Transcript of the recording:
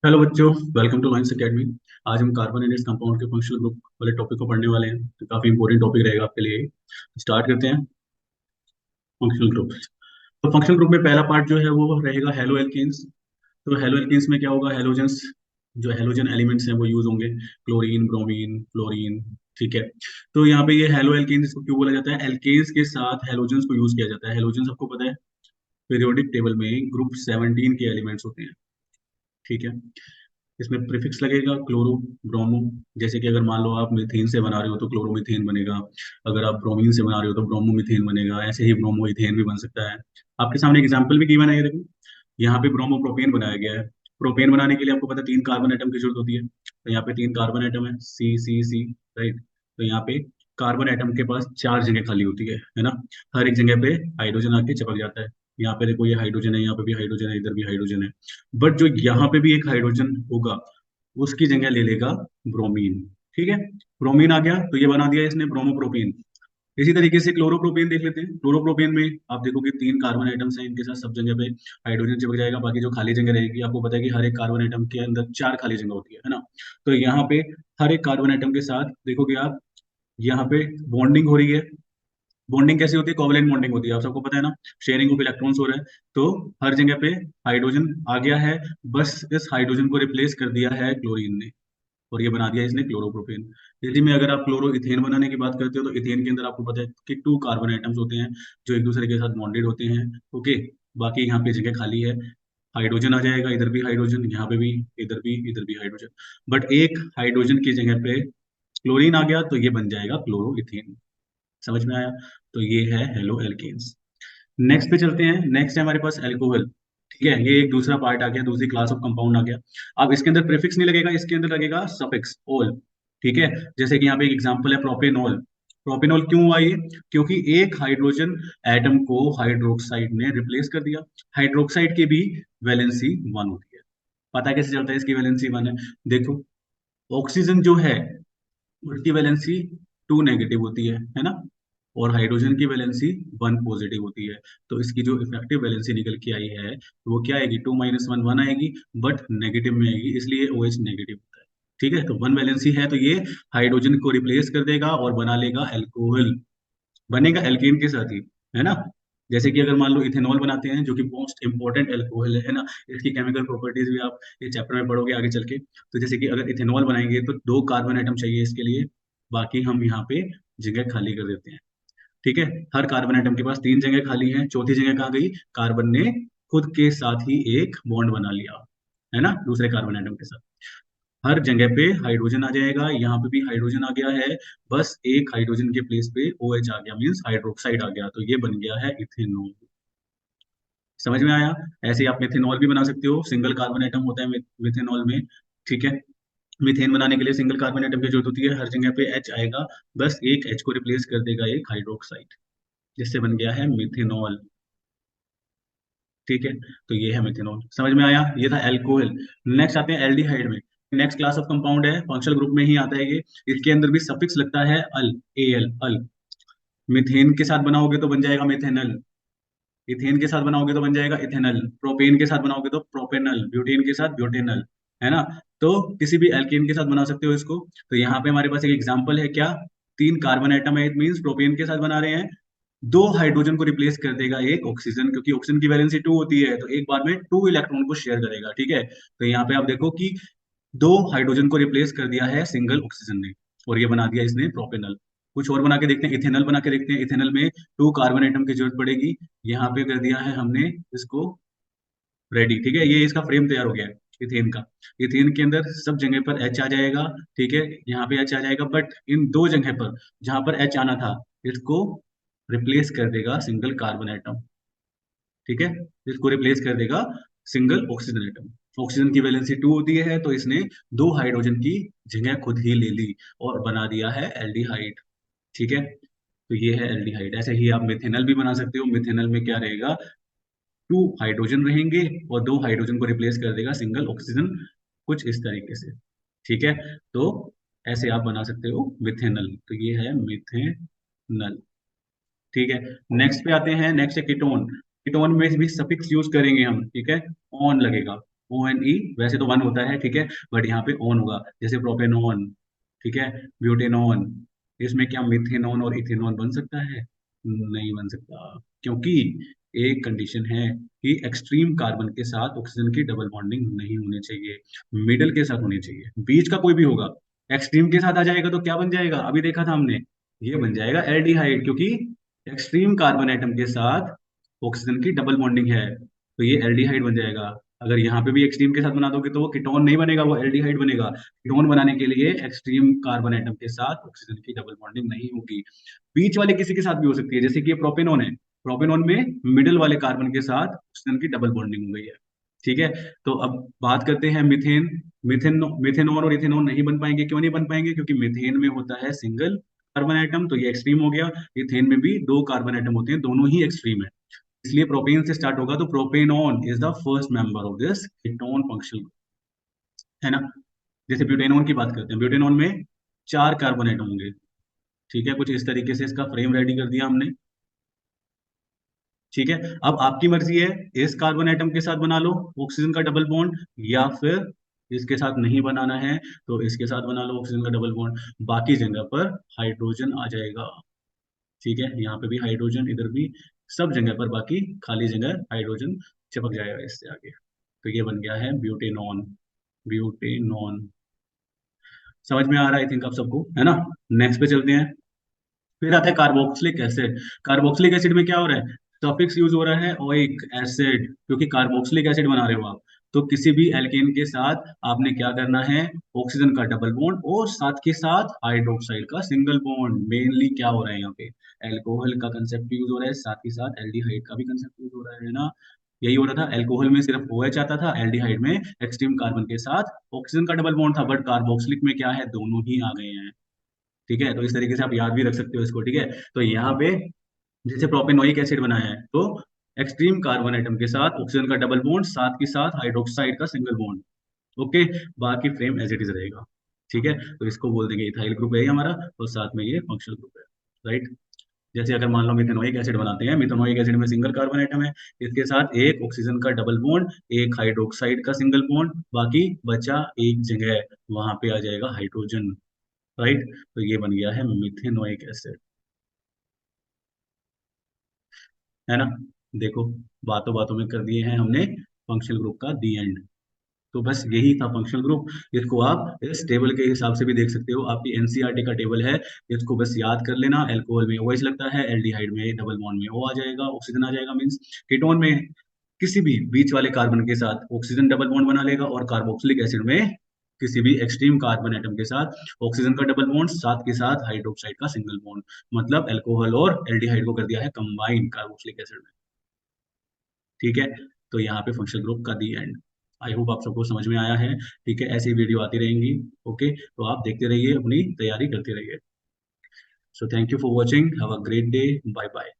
Hello बच्चों, welcome two lines academy. आज हम कार्बन एंड इट्स कंपाउंड के फंक्शनल ग्रुप वाले टॉपिक को पढ़ने वाले हैं। तो काफी इंपॉर्टेंट टॉपिक रहेगा आपके लिए। स्टार्ट करते हैं। Functional group. तो फंक्शनल ग्रुप में पहला पार्ट जो है वो रहेगा हेलो एल्केन्स। तो हेलो एल्केन्स में क्या होगा? हेलोजेंस, जो हेलोजन एलिमेंट्स हैं वो यूज होंगे। Chlorine, bromine, fluorine. ठीक है। तो यहाँ पे ये हेलो एल्केन्स इसको क्यों बोला जाता है? एल्केन्स के साथ हेलोजेंस को यूज किया जाता है। हेलोजन सबको पता है, पीरियोडिक टेबल में ग्रुप 17 के एलिमेंट्स होते हैं। ठीक है। इसमें प्रीफिक्स लगेगा क्लोरो, ब्रोमो। जैसे कि अगर मान लो आप मीथेन से बना रहे हो तो क्लोरोमीथेन बनेगा। अगर आप ब्रोमीन से बना रहे हो तो ब्रोमोमीथेन बनेगा। ऐसे ही ब्रोमो इथेन भी बन सकता है। आपके सामने एग्जाम्पल भी गिवन है, ये देखो। यहाँ पे ब्रोमो प्रोपेन बनाया गया है। प्रोपेन बनाने के लिए आपको पता है 3 कार्बन एटम की जरूरत होती है। तो यहाँ पे 3 कार्बन एटम है, सी सी सी। राइट। तो यहाँ पे कार्बन एटम के पास 4 जगह खाली होती है ना। हर एक जगह पे हाइड्रोजन आके चिपक जाता है। यहाँ पे देखो, ये हाइड्रोजन है, यहाँ पे भी हाइड्रोजन है, इधर भी हाइड्रोजन है। बट जो यहाँ पे भी एक हाइड्रोजन होगा, उसकी जगह ले लेगा ब्रोमीन। ठीक है। ब्रोमीन आ गया तो ये बना दिया इसने ब्रोमोप्रोपेन। इसी तरीके से क्लोरोप्रोपेन देख लेते हैं। क्लोरोप्रोपेन में आप देखोगे 3 कार्बन आइटम्स हैं, इनके साथ सब जगह पे हाइड्रोजन चिपक जाएगा। बाकी जो खाली जगह रहेगी, आपको पता है कि हर एक कार्बन आइटम के अंदर 4 खाली जगह होती है ना। तो यहाँ पे हर एक कार्बन आइटम के साथ देखोगे आप, यहाँ पे बॉन्डिंग हो रही है। बॉन्डिंग कैसी होती है? कोवलेंट बॉन्डिंग होती है, आप सबको पता है ना। शेयरिंग ऑफ इलेक्ट्रॉन्स हो रहा है। तो हर जगह पे हाइड्रोजन आ गया है। बस इस हाइड्रोजन को रिप्लेस कर दिया है क्लोरीन ने, और ये बना दिया इसने क्लोरोप्रोपेन। यदि में अगर आप क्लोरो इथेन बनाने की बात करते हो तो इथेन के अंदर आपको पता है कि 2 कार्बन आइटम्स होते हैं जो एक दूसरे के साथ बॉन्डेड होते हैं। ओके। बाकी यहाँ पे जगह खाली है। हाइड्रोजन आ जाएगा, इधर भी हाइड्रोजन, यहाँ पे भी, इधर भी, इधर भी हाइड्रोजन। बट एक हाइड्रोजन की जगह पे क्लोरीन आ गया तो ये बन जाएगा क्लोरो इथेन। समझ में आया? तो ये है हेलो एल्केन्स। नेक्स्ट पे चलते हैं। नेक्स्ट है हमारे पास एल्कोहल। ठीक है, ये एक दूसरा पार्ट आ गया, दूसरी क्लास ऑफ कंपाउंड आ गया। अब इसके अंदर प्रीफिक्स नहीं लगेगा, इसके अंदर लगेगा सफिक्स ओल। ठीक है। जैसे कि यहाँ पे एक एग्जांपल है प्रोपेनॉल। प्रोपेनॉल क्यों हुआ ये? क्योंकि एक हाइड्रोजन एटम को हाइड्रोक्साइड ने रिप्लेस कर दिया। हाइड्रोक्साइड की भी वैलेंसी 1 होती है। पता कैसे चलता है इसकी वैलेंसी 1 है? देखो, ऑक्सीजन जो है उसकी वैलेंसी 2 नेगेटिव होती है ना। और हाइड्रोजन की वैलेंसी 1 पॉजिटिव होती है। तो इसकी जो इफेक्टिव वैलेंसी निकल के आई है वो क्या आएगी? 2 - 1 1 आएगी। बट नेगेटिव में आएगी, इसलिए ओ एच नेगेटिव होता है। ठीक है। तो 1 वैलेंसी है तो ये हाइड्रोजन को रिप्लेस कर देगा और बना लेगा एल्कोहल। बनेगा एल्केन के साथ ही, है ना। जैसे कि अगर मान लो इथेनॉल बनाते हैं, जो कि मोस्ट इंपॉर्टेंट एल्कोहल है ना। इसकी केमिकल प्रॉपर्टीज भी आप इस चैप्टर में पढ़ोगे आगे चल के। तो जैसे कि अगर इथेनॉल बनाएंगे तो 2 कार्बन आइटम चाहिए इसके लिए। बाकी हम यहाँ पे जगह खाली कर देते हैं। ठीक है। हर कार्बन आइटम के पास 3 जगह खाली हैं, चौथी जगह कहाँ गई? कार्बन ने खुद के साथ ही एक बॉन्ड बना लिया, है ना, दूसरे कार्बन आइटम के साथ। हर जगह पे हाइड्रोजन आ जाएगा, यहाँ पे भी हाइड्रोजन आ गया है। बस एक हाइड्रोजन के प्लेस पे ओ एच आ गया, मीन्स हाइड्रोक्साइड आ गया, तो ये बन गया है इथेनॉल। समझ में आया? ऐसे ही आप मेथेनॉल भी बना सकते हो, सिंगल कार्बन आइटम होता है मिथेनॉल में। ठीक है। मीथेन बनाने के लिए सिंगल कार्बन आइटम की जरूरत होती है, हर जगह पे एच आएगा। बस एक एच को रिप्लेस कर देगा एक हाइड्रोक्साइड, जिससे बन गया है मिथेनॉल। ठीक है। तो ये है मिथेनॉल। समझ में आया? ये था एल्कोहल। नेक्स्ट आते हैं एल्डिहाइड में। नेक्स्ट क्लास ऑफ कंपाउंड है, फंक्शनल ग्रुप में ही आता है ये। इसके अंदर भी सफिक्स लगता है अल, ए एल, अल। मिथेन के साथ बनाओगे तो बन जाएगा मिथेनल। इथेन के साथ बनाओगे तो बन जाएगा इथेनल। प्रोपेन के साथ बनाओगे तो प्रोपेनल। ब्यूटेन के साथ ब्यूटेनल, है ना। तो किसी भी एल्केन के साथ बना सकते हो इसको। तो यहाँ पे हमारे पास एक एग्जांपल है, क्या? 3 कार्बन आइटम है, इट मीन्स प्रोपेन के साथ बना रहे हैं। 2 हाइड्रोजन को रिप्लेस कर देगा एक ऑक्सीजन, क्योंकि ऑक्सीजन की वैलेंसी 2 होती है, तो एक बार में 2 इलेक्ट्रॉन को शेयर करेगा। ठीक है। तो यहाँ पे आप देखो कि 2 हाइड्रोजन को रिप्लेस कर दिया है सिंगल ऑक्सीजन ने, और ये बना दिया इसने प्रोपेनल। कुछ और बना के देखते हैं, इथेनल बना के देखते हैं। इथेनल में 2 कार्बन आइटम की जरूरत पड़ेगी। यहाँ पे कर दिया है हमने इसको रेडी। ठीक है, ये इसका फ्रेम तैयार हो गया है इथेन का। इथेन के अंदर सब जगह पर एच आ जाएगा। ठीक है। यहाँ पे एच आ जाएगा, बट इन 2 जगह पर जहां पर एच आना था, इसको रिप्लेस कर देगा सिंगल कार्बन आइटम। ठीक है। इसको रिप्लेस कर देगा सिंगल ऑक्सीजन आइटम। ऑक्सीजन की वैलेंसी 2 होती है, तो इसने 2 हाइड्रोजन की जगह खुद ही ले ली और बना दिया है एल्डिहाइड। ठीक है। तो ये है एल्डिहाइड। ऐसे ही आप मिथेनल भी बना सकते हो। मिथेनल में क्या रहेगा? 2 हाइड्रोजन रहेंगे और 2 हाइड्रोजन को रिप्लेस कर देगा सिंगल ऑक्सीजन, कुछ इस तरीके से। ठीक है। तो ऐसे आप बना सकते हो मिथेनल। तो ये है मिथेनल। ठीक है। नेक्स्ट पे आते हैं। नेक्स्ट है कीटोन। कीटोन में भी सफिक्स यूज करेंगे हम। ठीक है। ऑन लगेगा। ONE, वैसे तो वन होता है, ठीक है, बट यहाँ पे ऑन होगा, जैसे प्रोपेनॉन, ठीक है, ब्यूटेनॉन। इसमें क्या मिथेनॉन और इथेनॉन बन सकता है? नहीं बन सकता, क्योंकि एक कंडीशन है कि एक्सट्रीम कार्बन के साथ ऑक्सीजन की डबल बॉन्डिंग नहीं होनी चाहिए, मिडल के साथ होनी चाहिए, बीच का कोई भी होगा। एक्सट्रीम के साथ आ जाएगा तो क्या बन जाएगा, अभी देखा था हमने, ये बन जाएगा एल्डिहाइड, क्योंकि एक्सट्रीम कार्बन एटम के साथ ऑक्सीजन की डबल बॉन्डिंग है, तो ये एल्डिहाइड बन जाएगा। अगर यहाँ पे भी एक्सट्रीम के साथ बना दोगे तो वो कीटोन नहीं बनेगा, वो एल्डिहाइड बनेगा। कीटोन बनाने के लिए एक्सट्रीम कार्बन एटम के साथ ऑक्सीजन की डबल बॉन्डिंग नहीं होगी, बीच वाले किसी के साथ भी हो सकती है, जैसे कि ये प्रोपेनॉन है, प्रोपेनॉन में मिडिल वाले कार्बन के साथ ऑक्सीजन की डबल बॉन्डिंग हो गई है, ठीक है। तो अब बात करते हैं मीथेन। मिथेनॉन और इथेनॉन नहीं बन पाएंगे, क्यों नहीं बन पाएंगे? क्योंकि मीथेन में होता है सिंगल कार्बन एटम, तो ये एक्सट्रीम हो गया। इथेन में भी दो कार्बन एटम होते हैं, दोनों ही एक्सट्रीम है, इसलिए प्रोपेन से स्टार्ट होगा, तो propanone is the first member of this ketone functional group, है ना। जैसे ब्यूटेनॉन की बात करते हैं, ब्यूटेनॉन में चार कार्बन एटम होंगे, ठीक है, कुछ इस तरीके से इसका फ्रेम रेडी कर दिया हमने, ठीक है। अब आपकी मर्जी है, इस कार्बन एटम के साथ बना लो ऑक्सीजन का डबल बॉन्ड, या फिर इसके साथ नहीं बनाना है तो इसके साथ बना लो ऑक्सीजन का डबल बॉन्ड, बाकी जगह पर हाइड्रोजन आ जाएगा, ठीक है, यहाँ पे भी हाइड्रोजन, इधर भी, सब जगह पर बाकी खाली जगह हाइड्रोजन चिपक जाएगा इससे आगे। तो ये बन गया है ब्यूटेनॉन, ब्यूटेनॉन। समझ में आ रहा है आई थिंक आप सबको, है ना। नेक्स्ट पे चलते हैं। फिर आता है कार्बोक्सिलिक एसिड। कार्बोक्सिलिक एसिड में क्या हो रहा है, सफिक्स यूज हो रहा है ओइक एसिड, क्योंकि कार्बोक्सिलिक एसिड बना रहे हो आप, तो किसी भी एल्केन के साथ आपने क्या करना है, ऑक्सीजन का डबल बॉन्ड और साथ के साथ हाइड्रोक्साइड का सिंगल बॉन्ड। मेनली क्या हो रहा है यहाँ पे, एल्कोहल का कंसेप्ट यूज हो रहा है, साथ ही साथ एल्डिहाइड का भी कंसेप्ट यूज हो रहा है ना। यही हो रहा था, एल्कोहल में सिर्फ OH आता था, एल्डिहाइड में एक्सट्रीम कार्बन के साथ ऑक्सीजन का डबल बॉन्ड था, बट कार्बोक्सिलिक में क्या है, दोनों ही आ गए हैं, ठीक है। तो इस तरीके से आप याद भी रख सकते हो इसको, ठीक है। तो यहाँ पे जैसे प्रोपेनोइक एसिड बनाया है, तो एक्सट्रीम कार्बन एटम के साथ ऑक्सीजन का डबल बॉन्ड, साथ के साथ हाइड्रोक्साइड का सिंगल बॉन्ड, ओके, बाकी फ्रेम एज इट इज रहेगा, ठीक है। तो इसको बोल देंगे इथाइल ग्रुप है ये हमारा, और साथ में ये फंक्शनल ग्रुप है, राइट। जैसे अगर मान लो मिथेनोइक एसिड बनाते हैं, मिथेनोइक एसिड में सिंगल कार्बन एटम है, इसके साथ एक ऑक्सीजन का डबल बॉन्ड, एक हाइड्रोक्साइड का सिंगल बॉन्ड, बाकी बचा एक जगह, वहां पे आ जाएगा हाइड्रोजन, राइट। तो ये बन गया है मिथेनोइक एसिड, है ना। देखो, बातों बातों में कर दिए हैं हमने फंक्शनल ग्रुप का दी एंड। तो बस यही था फंक्शनल ग्रुप। इसको आप इस टेबल के हिसाब से भी देख सकते हो, आपकी एनसीईआरटी का टेबल है, इसको बस याद कर लेना। एल्कोहल में OH लगता है, एल्डिहाइड में डबल बॉन्ड में O आ जाएगा, ऑक्सीजन आ जाएगा, मींस कीटोन में किसी भी बीच वाले कार्बन के साथ ऑक्सीजन डबल बॉन्ड बना लेगा, और कार्बोक्सिलिक एसिड में किसी भी एक्सट्रीम कार्बन एटम के साथ ऑक्सीजन का डबल बॉन्ड, साथ के साथ हाइड्रोक्साइड का सिंगल बॉन्ड, मतलब एल्कोहल और एल्डिहाइड को कर दिया है कंबाइन कार्बोक्सिलिक एसिड में, ठीक है। तो यहाँ पे फंक्शनल ग्रुप का दी एंड। आई होप आप सबको समझ में आया है, ठीक है, ऐसी वीडियो आती रहेंगी, ओके, तो आप देखते रहिए, अपनी तैयारी करते रहिए। So thank you for watching, have a great day, bye bye.